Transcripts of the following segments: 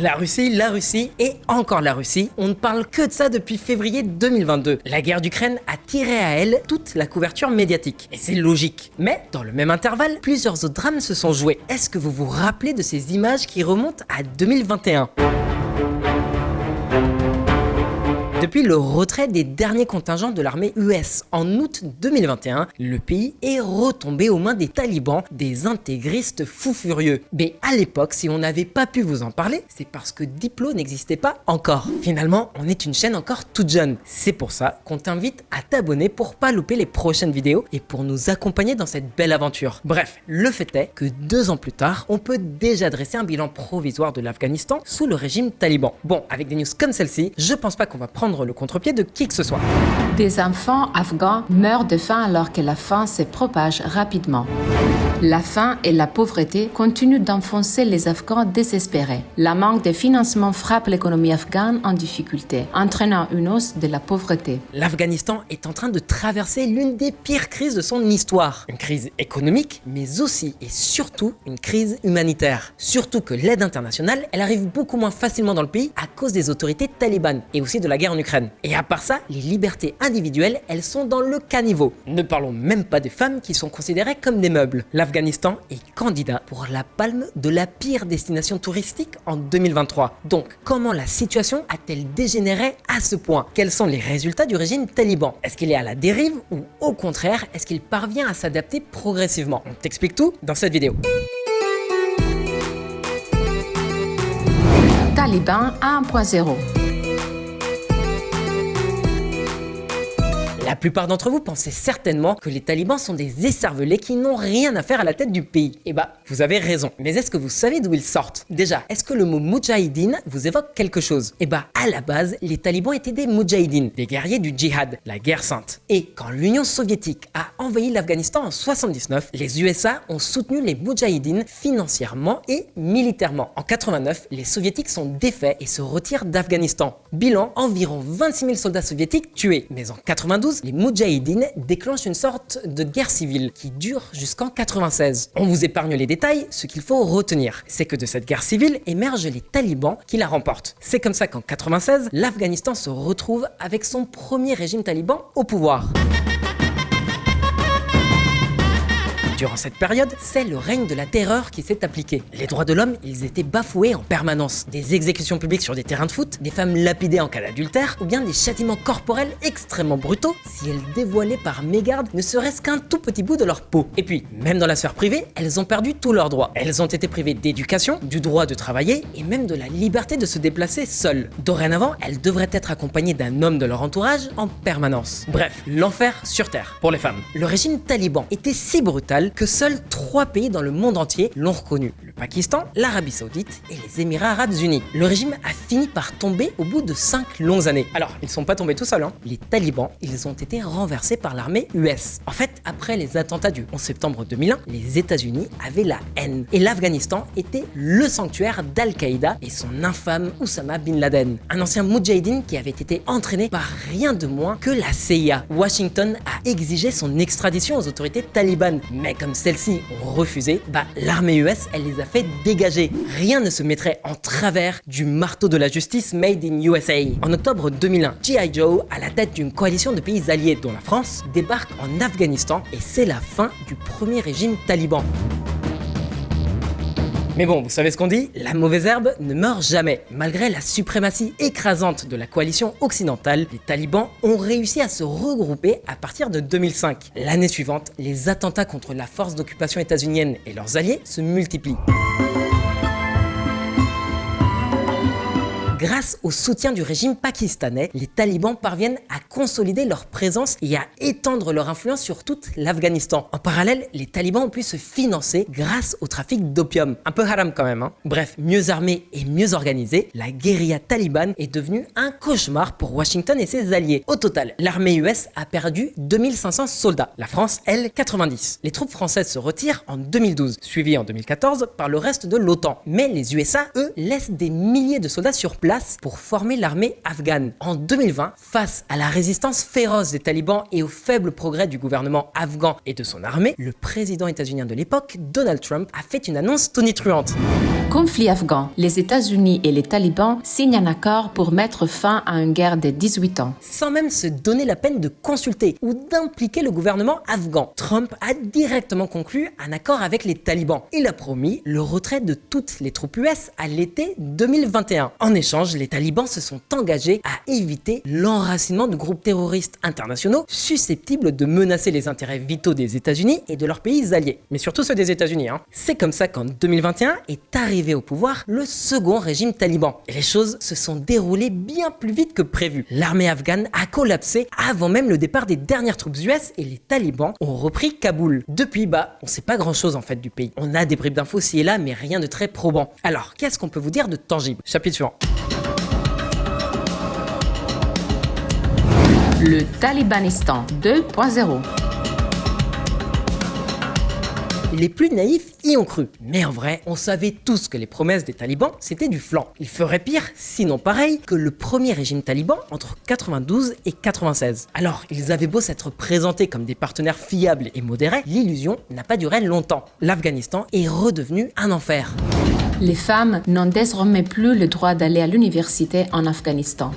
La Russie et encore la Russie, on ne parle que de ça depuis février 2022. La guerre d'Ukraine a tiré à elle toute la couverture médiatique. Et c'est logique. Mais, dans le même intervalle, plusieurs autres drames se sont joués. Est-ce que vous vous rappelez de ces images qui remontent à 2021 ? Depuis le retrait des derniers contingents de l'armée US en août 2021, le pays est retombé aux mains des talibans, des intégristes fous furieux. Mais à l'époque, si on n'avait pas pu vous en parler, c'est parce que Diplo n'existait pas encore. Finalement, on est une chaîne encore toute jeune. C'est pour ça qu'on t'invite à t'abonner pour pas louper les prochaines vidéos et pour nous accompagner dans cette belle aventure. Bref, le fait est que 2 ans plus tard, on peut déjà dresser un bilan provisoire de l'Afghanistan sous le régime taliban. Bon, avec des news comme celle-ci, je pense pas qu'on va prendre le contre-pied de qui que ce soit. Des enfants afghans meurent de faim alors que la faim se propage rapidement. La faim et la pauvreté continuent d'enfoncer les Afghans désespérés. La manque de financement frappe l'économie afghane en difficulté, entraînant une hausse de la pauvreté. L'Afghanistan est en train de traverser l'une des pires crises de son histoire. Une crise économique, mais aussi et surtout une crise humanitaire. Surtout que l'aide internationale, elle arrive beaucoup moins facilement dans le pays à cause des autorités talibanes et aussi de la guerre en Ukraine. Et à part ça, les libertés individuelles, elles sont dans le caniveau. Ne parlons même pas des femmes qui sont considérées comme des meubles. L'Afghanistan est candidat pour la palme de la pire destination touristique en 2023. Donc, comment la situation a-t-elle dégénéré à ce point? Quels sont les résultats du régime taliban? Est-ce qu'il est à la dérive ou au contraire, est-ce qu'il parvient à s'adapter progressivement? On t'explique tout dans cette vidéo. Taliban 1.0. La plupart d'entre vous pensaient certainement que les talibans sont des écervelés qui n'ont rien à faire à la tête du pays. Eh bah, vous avez raison. Mais est-ce que vous savez d'où ils sortent? Déjà, est-ce que le mot Moudjahidine vous évoque quelque chose? Eh bah, à la base, les talibans étaient des Moudjahidines, des guerriers du djihad, la guerre sainte. Et quand l'Union soviétique a envahi l'Afghanistan en 79, les USA ont soutenu les Moudjahidines financièrement et militairement. En 89, les soviétiques sont défaits et se retirent d'Afghanistan. Bilan, environ 26 000 soldats soviétiques tués. Mais en 92, les Moudjahidines déclenchent une sorte de guerre civile qui dure jusqu'en 96. On vous épargne les détails, ce qu'il faut retenir, c'est que de cette guerre civile émergent les talibans qui la remportent. C'est comme ça qu'en 96, l'Afghanistan se retrouve avec son premier régime taliban au pouvoir. Durant cette période, c'est le règne de la terreur qui s'est appliqué. Les droits de l'homme, ils étaient bafoués en permanence. Des exécutions publiques sur des terrains de foot, des femmes lapidées en cas d'adultère, ou bien des châtiments corporels extrêmement brutaux si elles dévoilaient par mégarde ne serait-ce qu'un tout petit bout de leur peau. Et puis, même dans la sphère privée, elles ont perdu tous leurs droits. Elles ont été privées d'éducation, du droit de travailler et même de la liberté de se déplacer seules. Dorénavant, elles devraient être accompagnées d'un homme de leur entourage en permanence. Bref, l'enfer sur terre pour les femmes. Le régime taliban était si brutal que seuls 3 pays dans le monde entier l'ont reconnu. Le Pakistan, l'Arabie Saoudite et les Émirats Arabes Unis. Le régime a fini par tomber au bout de 5 longues années. Alors, ils ne sont pas tombés tout seuls, hein. Les talibans, ils ont été renversés par l'armée US. En fait, après les attentats du 11 septembre 2001, les États-Unis avaient la haine. Et l'Afghanistan était le sanctuaire d'Al-Qaïda et son infâme Oussama Bin Laden. Un ancien Moudjahidine qui avait été entraîné par rien de moins que la CIA. Washington a exigé son extradition aux autorités talibanes. Mais comme celles-ci ont refusé, l'armée US, elle les a fait dégager. Rien ne se mettrait en travers du marteau de la justice made in USA. En octobre 2001, G.I. Joe, à la tête d'une coalition de pays alliés dont la France, débarque en Afghanistan et c'est la fin du premier régime taliban. Mais bon, vous savez ce qu'on dit, la mauvaise herbe ne meurt jamais. Malgré la suprématie écrasante de la coalition occidentale, les talibans ont réussi à se regrouper à partir de 2005. L'année suivante, les attentats contre la force d'occupation états-unienne et leurs alliés se multiplient. Grâce au soutien du régime pakistanais, les talibans parviennent à consolider leur présence et à étendre leur influence sur toute l'Afghanistan. En parallèle, les talibans ont pu se financer grâce au trafic d'opium. Un peu haram quand même, hein. Bref, mieux armés et mieux organisés, la guérilla talibane est devenue un cauchemar pour Washington et ses alliés. Au total, l'armée US a perdu 2500 soldats. La France, elle, 90. Les troupes françaises se retirent en 2012, suivies en 2014 par le reste de l'OTAN. Mais les USA, eux, laissent des milliers de soldats sur place. place pour former l'armée afghane. En 2020, face à la résistance féroce des talibans et aux faibles progrès du gouvernement afghan et de son armée, le président états-unien de l'époque, Donald Trump, a fait une annonce tonitruante. Conflit afghan. Les États-Unis et les talibans signent un accord pour mettre fin à une guerre de 18 ans. Sans même se donner la peine de consulter ou d'impliquer le gouvernement afghan, Trump a directement conclu un accord avec les talibans. Il a promis le retrait de toutes les troupes US à l'été 2021. En échange, les talibans se sont engagés à éviter l'enracinement de groupes terroristes internationaux susceptibles de menacer les intérêts vitaux des États-Unis et de leurs pays alliés. Mais surtout ceux des États-Unis. C'est comme ça qu'en 2021 est arrivé au pouvoir le second régime taliban. Et les choses se sont déroulées bien plus vite que prévu. L'armée afghane a collapsé avant même le départ des dernières troupes US et les talibans ont repris Kaboul. Depuis, on sait pas grand chose en fait du pays. On a des bribes d'infos ci et là, mais rien de très probant. Alors, qu'est-ce qu'on peut vous dire de tangible? Chapitre suivant. Le Talibanistan 2.0. Les plus naïfs y ont cru. Mais en vrai, on savait tous que les promesses des talibans, c'était du flan. Ils feraient pire, sinon pareil, que le premier régime taliban entre 92 et 96. Alors, ils avaient beau s'être présentés comme des partenaires fiables et modérés, l'illusion n'a pas duré longtemps. L'Afghanistan est redevenu un enfer. Les femmes n'ont désormais plus le droit d'aller à l'université en Afghanistan.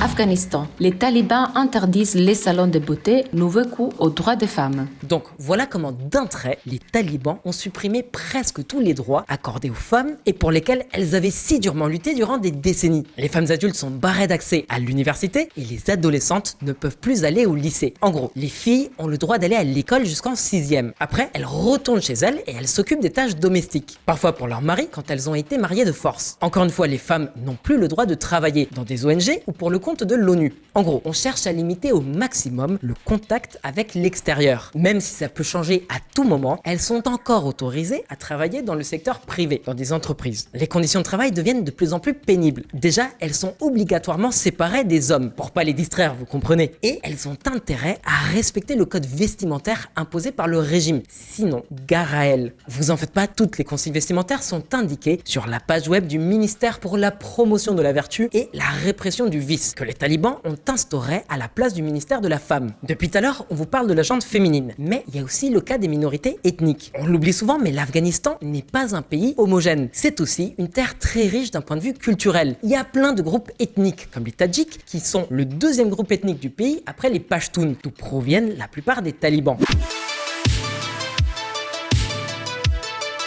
Afghanistan, les talibans interdisent les salons de beauté, nouveau coup aux droits des femmes. Donc voilà comment d'un trait, les talibans ont supprimé presque tous les droits accordés aux femmes et pour lesquels elles avaient si durement lutté durant des décennies. Les femmes adultes sont barrées d'accès à l'université et les adolescentes ne peuvent plus aller au lycée. En gros, les filles ont le droit d'aller à l'école jusqu'en 6e. Après, elles retournent chez elles et elles s'occupent des tâches domestiques. Parfois pour leur mari quand elles ont été mariées de force. Encore une fois, les femmes n'ont plus le droit de travailler dans des ONG ou pour le compte de l'ONU. En gros, on cherche à limiter au maximum le contact avec l'extérieur. Même si ça peut changer à tout moment, elles sont encore autorisées à travailler dans le secteur privé, dans des entreprises. Les conditions de travail deviennent de plus en plus pénibles. Déjà, elles sont obligatoirement séparées des hommes, pour pas les distraire, vous comprenez. Et elles ont intérêt à respecter le code vestimentaire imposé par le régime. Sinon, gare à elles. Vous en faites pas, toutes les consignes vestimentaires sont indiquées sur la page web du ministère pour la promotion de la vertu et la répression du vice, que les talibans ont instauré à la place du ministère de la femme. Depuis tout à l'heure, on vous parle de la gente féminine, mais il y a aussi le cas des minorités ethniques. On l'oublie souvent, mais l'Afghanistan n'est pas un pays homogène. C'est aussi une terre très riche d'un point de vue culturel. Il y a plein de groupes ethniques, comme les Tadjiks, qui sont le deuxième groupe ethnique du pays après les Pashtuns, d'où proviennent la plupart des talibans.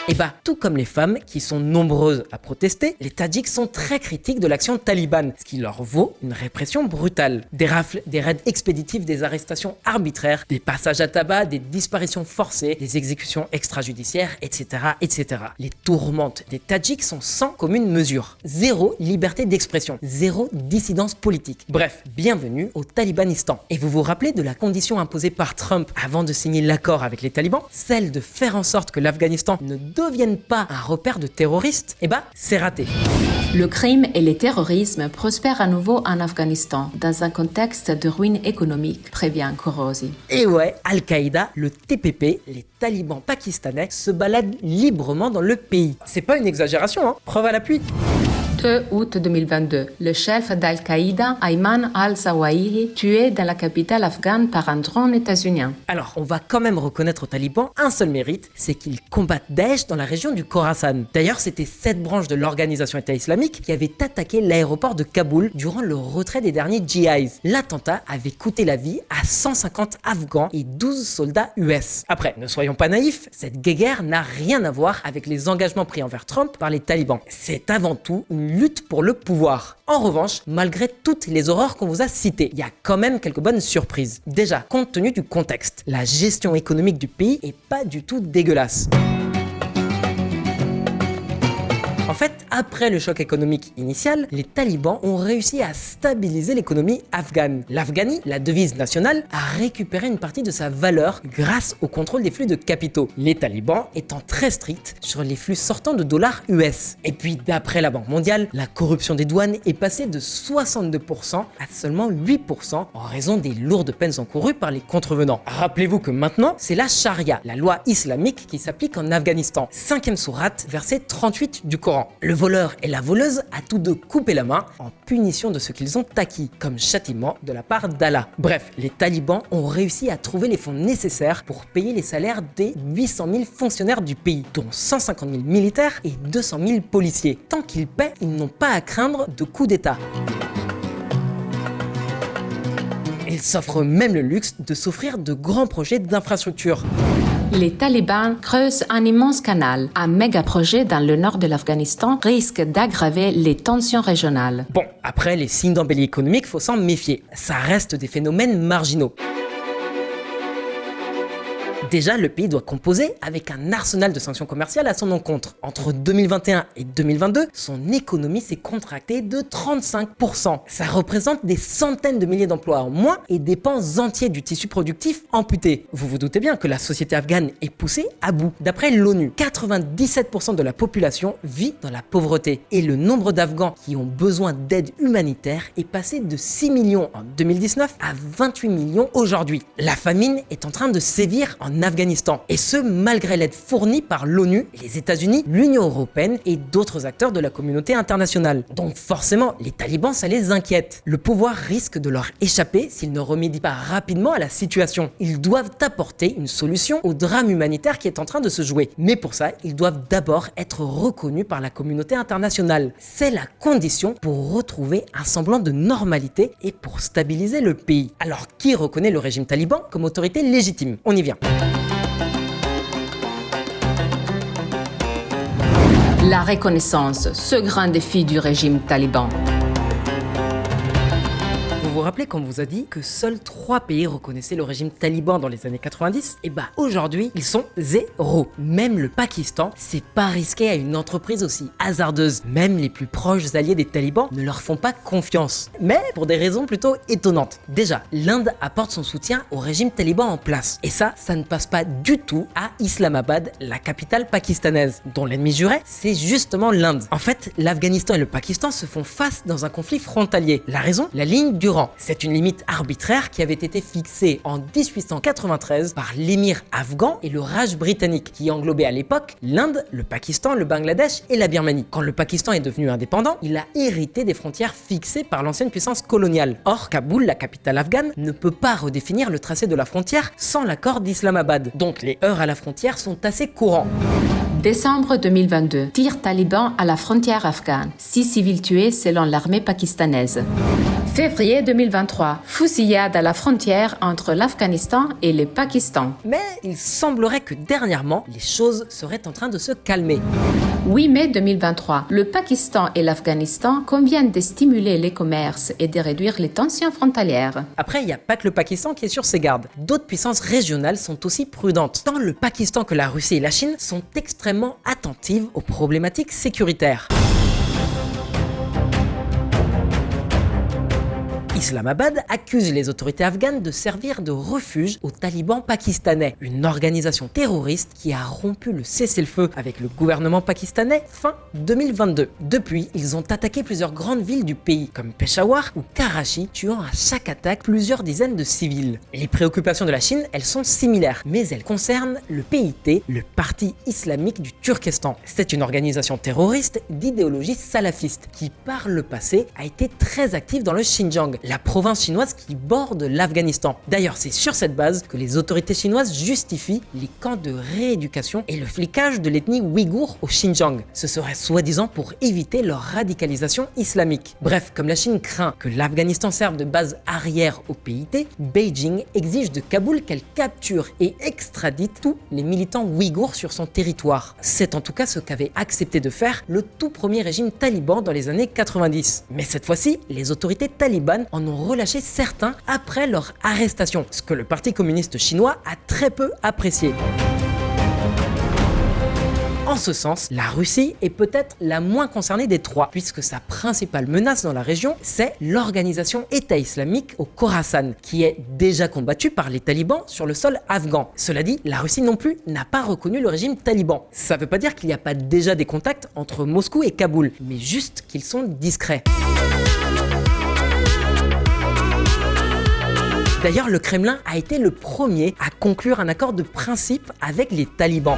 Et tout comme les femmes, qui sont nombreuses à protester, les Tadjiks sont très critiques de l'action talibane, ce qui leur vaut une répression brutale. Des rafles, des raids expéditifs, des arrestations arbitraires, des passages à tabac, des disparitions forcées, des exécutions extrajudiciaires, etc., etc. Les tourmentes des Tadjiks sont sans commune mesure. Zéro liberté d'expression, zéro dissidence politique. Bref, bienvenue au Talibanistan. Et vous vous rappelez de la condition imposée par Trump avant de signer l'accord avec les talibans, celle de faire en sorte que l'Afghanistan ne deviennent pas un repère de terroristes, c'est raté. Le crime et le terrorisme prospèrent à nouveau en Afghanistan, dans un contexte de ruine économique, prévient Korosi. Et ouais, Al-Qaïda, le TPP, les talibans pakistanais se baladent librement dans le pays. C'est pas une exagération, preuve à l'appui. 2 août 2022, le chef d'Al-Qaïda, Ayman al-Zawahiri, tué dans la capitale afghane par un drone états-unien. Alors, on va quand même reconnaître aux talibans un seul mérite, c'est qu'ils combattent Daesh dans la région du Khorasan. D'ailleurs, c'était cette branche de l'organisation État islamique qui avait attaqué l'aéroport de Kaboul durant le retrait des derniers GIs. L'attentat avait coûté la vie à 150 Afghans et 12 soldats US. Après, ne soyons pas naïfs, cette guéguerre n'a rien à voir avec les engagements pris envers Trump par les talibans. C'est avant tout une lutte pour le pouvoir. En revanche, malgré toutes les horreurs qu'on vous a citées, il y a quand même quelques bonnes surprises. Déjà, compte tenu du contexte, la gestion économique du pays est pas du tout dégueulasse. En fait, après le choc économique initial, les talibans ont réussi à stabiliser l'économie afghane. L'Afghanie, la devise nationale, a récupéré une partie de sa valeur grâce au contrôle des flux de capitaux, les talibans étant très stricts sur les flux sortants de dollars US. Et puis, d'après la Banque mondiale, la corruption des douanes est passée de 62% à seulement 8% en raison des lourdes peines encourues par les contrevenants. Rappelez-vous que maintenant, c'est la charia, la loi islamique qui s'applique en Afghanistan. 5e sourate, verset 38 du Coran. Coran. Le voleur et la voleuse à tous deux coupé la main en punition de ce qu'ils ont acquis, comme châtiment de la part d'Allah. Bref, les talibans ont réussi à trouver les fonds nécessaires pour payer les salaires des 800 000 fonctionnaires du pays, dont 150 000 militaires et 200 000 policiers. Tant qu'ils paient, ils n'ont pas à craindre de coup d'État. Ils s'offrent même le luxe de s'offrir de grands projets d'infrastructure. Les talibans creusent un immense canal. Un méga projet dans le nord de l'Afghanistan risque d'aggraver les tensions régionales. Bon, après les signes d'embellie économique, faut s'en méfier. Ça reste des phénomènes marginaux. Déjà, le pays doit composer avec un arsenal de sanctions commerciales à son encontre. Entre 2021 et 2022, son économie s'est contractée de 35%. Ça représente des centaines de milliers d'emplois en moins et des pans entiers du tissu productif amputés. Vous vous doutez bien que la société afghane est poussée à bout. D'après l'ONU, 97% de la population vit dans la pauvreté et le nombre d'Afghans qui ont besoin d'aide humanitaire est passé de 6 millions en 2019 à 28 millions aujourd'hui. La famine est en train de sévir en Afghanistan, et ce malgré l'aide fournie par l'ONU, les États-Unis, l'Union européenne et d'autres acteurs de la communauté internationale. Donc forcément, les talibans, ça les inquiète. Le pouvoir risque de leur échapper s'ils ne remédient pas rapidement à la situation. Ils doivent apporter une solution au drame humanitaire qui est en train de se jouer. Mais pour ça, ils doivent d'abord être reconnus par la communauté internationale. C'est la condition pour retrouver un semblant de normalité et pour stabiliser le pays. Alors, qui reconnaît le régime taliban comme autorité légitime? On y vient. La reconnaissance, ce grand défi du régime taliban. Vous vous rappelez quand on vous a dit que seuls 3 pays reconnaissaient le régime taliban dans les années 90? Et bah aujourd'hui, ils sont 0. Même le Pakistan s'est pas risqué à une entreprise aussi hasardeuse. Même les plus proches alliés des talibans ne leur font pas confiance. Mais pour des raisons plutôt étonnantes. Déjà, l'Inde apporte son soutien au régime taliban en place. Et ça ne passe pas du tout à Islamabad, la capitale pakistanaise, dont l'ennemi juré, c'est justement l'Inde. En fait, l'Afghanistan et le Pakistan se font face dans un conflit frontalier. La raison? La ligne du rang. C'est une limite arbitraire qui avait été fixée en 1893 par l'émir afghan et le Raj britannique, qui englobait à l'époque l'Inde, le Pakistan, le Bangladesh et la Birmanie. Quand le Pakistan est devenu indépendant, il a hérité des frontières fixées par l'ancienne puissance coloniale. Or, Kaboul, la capitale afghane, ne peut pas redéfinir le tracé de la frontière sans l'accord d'Islamabad. Donc les heurts à la frontière sont assez courants. Décembre 2022, tir taliban à la frontière afghane. 6 civils tués selon l'armée pakistanaise. Février 2023, fusillade à la frontière entre l'Afghanistan et le Pakistan. Mais il semblerait que dernièrement, les choses seraient en train de se calmer. 8 mai 2023, le Pakistan et l'Afghanistan conviennent de stimuler les commerces et de réduire les tensions frontalières. Après, il n'y a pas que le Pakistan qui est sur ses gardes. D'autres puissances régionales sont aussi prudentes. Tant le Pakistan que la Russie et la Chine sont extrêmement attentives aux problématiques sécuritaires. Islamabad accuse les autorités afghanes de servir de refuge aux talibans pakistanais, une organisation terroriste qui a rompu le cessez-le-feu avec le gouvernement pakistanais fin 2022. Depuis, ils ont attaqué plusieurs grandes villes du pays, comme Peshawar ou Karachi, tuant à chaque attaque plusieurs dizaines de civils. Les préoccupations de la Chine, elles sont similaires, mais elles concernent le PIT, le Parti islamique du Turkestan. C'est une organisation terroriste d'idéologie salafiste qui, par le passé, a été très active dans le Xinjiang, la province chinoise qui borde l'Afghanistan. D'ailleurs, c'est sur cette base que les autorités chinoises justifient les camps de rééducation et le flicage de l'ethnie ouïghour au Xinjiang. Ce serait soi-disant pour éviter leur radicalisation islamique. Bref, comme la Chine craint que l'Afghanistan serve de base arrière au PIT, Beijing exige de Kaboul qu'elle capture et extradite tous les militants ouïghours sur son territoire. C'est en tout cas ce qu'avait accepté de faire le tout premier régime taliban dans les années 90. Mais cette fois-ci, les autorités talibanes en ont relâché certains après leur arrestation, ce que le Parti communiste chinois a très peu apprécié. En ce sens, la Russie est peut-être la moins concernée des trois, puisque sa principale menace dans la région, c'est l'organisation État islamique au Khorasan, qui est déjà combattue par les talibans sur le sol afghan. Cela dit, la Russie non plus n'a pas reconnu le régime taliban. Ça veut pas dire qu'il n'y a pas déjà des contacts entre Moscou et Kaboul, mais juste qu'ils sont discrets. D'ailleurs, le Kremlin a été le premier à conclure un accord de principe avec les talibans.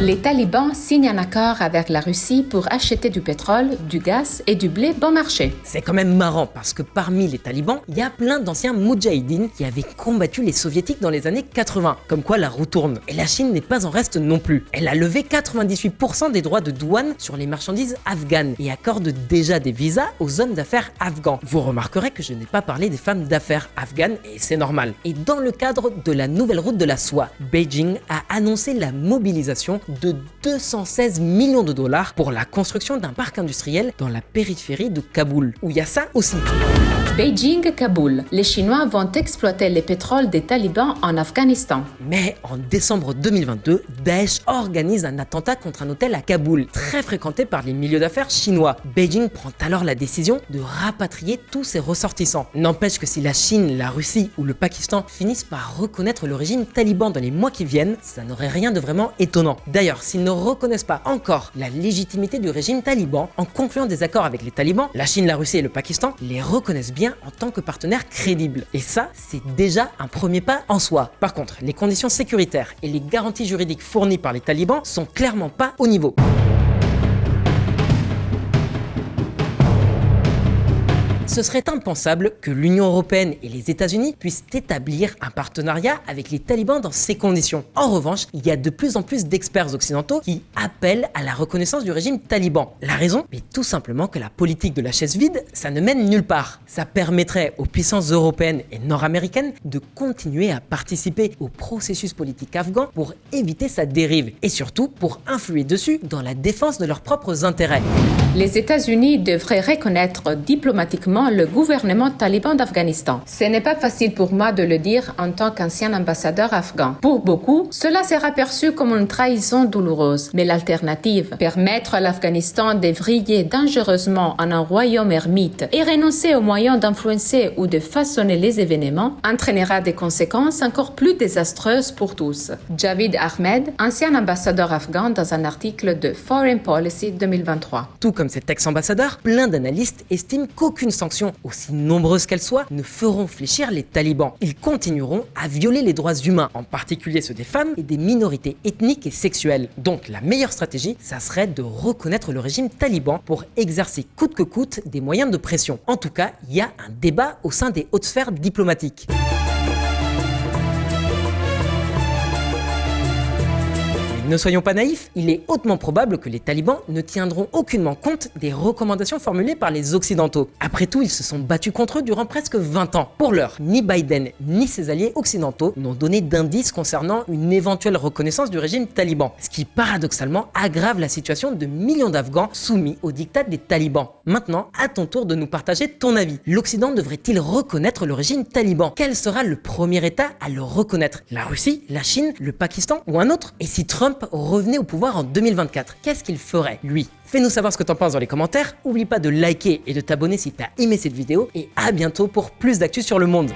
Les talibans signent un accord avec la Russie pour acheter du pétrole, du gaz et du blé bon marché. C'est quand même marrant parce que parmi les talibans, il y a plein d'anciens moudjahidines qui avaient combattu les soviétiques dans les années 80, comme quoi la roue tourne. Et la Chine n'est pas en reste non plus. Elle a levé 98% des droits de douane sur les marchandises afghanes et accorde déjà des visas aux hommes d'affaires afghans. Vous remarquerez que je n'ai pas parlé des femmes d'affaires afghanes et c'est normal. Et dans le cadre de la nouvelle route de la soie, Beijing a annoncé la mobilisation de 216 millions de dollars pour la construction d'un parc industriel dans la périphérie de Kaboul, où il y a ça aussi. Beijing-Kaboul. Les Chinois vont exploiter le pétrole des talibans en Afghanistan. Mais en décembre 2022, Daesh organise un attentat contre un hôtel à Kaboul, très fréquenté par les milieux d'affaires chinois. Beijing prend alors la décision de rapatrier tous ses ressortissants. N'empêche que si la Chine, la Russie ou le Pakistan finissent par reconnaître le régime taliban dans les mois qui viennent, ça n'aurait rien de vraiment étonnant. D'ailleurs, s'ils ne reconnaissent pas encore la légitimité du régime taliban, en concluant des accords avec les talibans, la Chine, la Russie et le Pakistan les reconnaissent bien en tant que partenaires crédibles. Et ça, c'est déjà un premier pas en soi. Par contre, les conditions sécuritaires et les garanties juridiques fournies par les talibans sont clairement pas au niveau. Ce serait impensable que l'Union européenne et les États-Unis puissent établir un partenariat avec les talibans dans ces conditions. En revanche, il y a de plus en plus d'experts occidentaux qui appellent à la reconnaissance du régime taliban. La raison? Mais tout simplement que la politique de la chaise vide, ça ne mène nulle part. Ça permettrait aux puissances européennes et nord-américaines de continuer à participer au processus politique afghan pour éviter sa dérive et surtout pour influer dessus dans la défense de leurs propres intérêts. Les États-Unis devraient reconnaître diplomatiquement le gouvernement taliban d'Afghanistan. Ce n'est pas facile pour moi de le dire en tant qu'ancien ambassadeur afghan. Pour beaucoup, cela sera perçu comme une trahison douloureuse. Mais l'alternative, permettre à l'Afghanistan de vriller dangereusement en un royaume ermite et renoncer aux moyens d'influencer ou de façonner les événements, entraînera des conséquences encore plus désastreuses pour tous. Javid Ahmed, ancien ambassadeur afghan dans un article de Foreign Policy 2023. Tout comme cet ex-ambassadeur, plein d'analystes estiment qu'aucune sanction, aussi nombreuses qu'elles soient, ne feront fléchir les talibans. Ils continueront à violer les droits humains, en particulier ceux des femmes et des minorités ethniques et sexuelles. Donc la meilleure stratégie, ça serait de reconnaître le régime taliban pour exercer coûte que coûte des moyens de pression. En tout cas, il y a un débat au sein des hautes sphères diplomatiques. Ne soyons pas naïfs, il est hautement probable que les talibans ne tiendront aucunement compte des recommandations formulées par les Occidentaux. Après tout, ils se sont battus contre eux durant presque 20 ans. Pour l'heure, ni Biden ni ses alliés occidentaux n'ont donné d'indices concernant une éventuelle reconnaissance du régime taliban, ce qui paradoxalement aggrave la situation de millions d'Afghans soumis au diktat des talibans. Maintenant, à ton tour de nous partager ton avis. L'Occident devrait-il reconnaître le régime taliban? Quel sera le premier État à le reconnaître? La Russie, la Chine, le Pakistan ou un autre? Et si Trump revenait au pouvoir en 2024, qu'est-ce qu'il ferait, lui? Fais-nous savoir ce que t'en penses dans les commentaires, oublie pas de liker et de t'abonner si t'as aimé cette vidéo, et à bientôt pour plus d'actu sur le monde.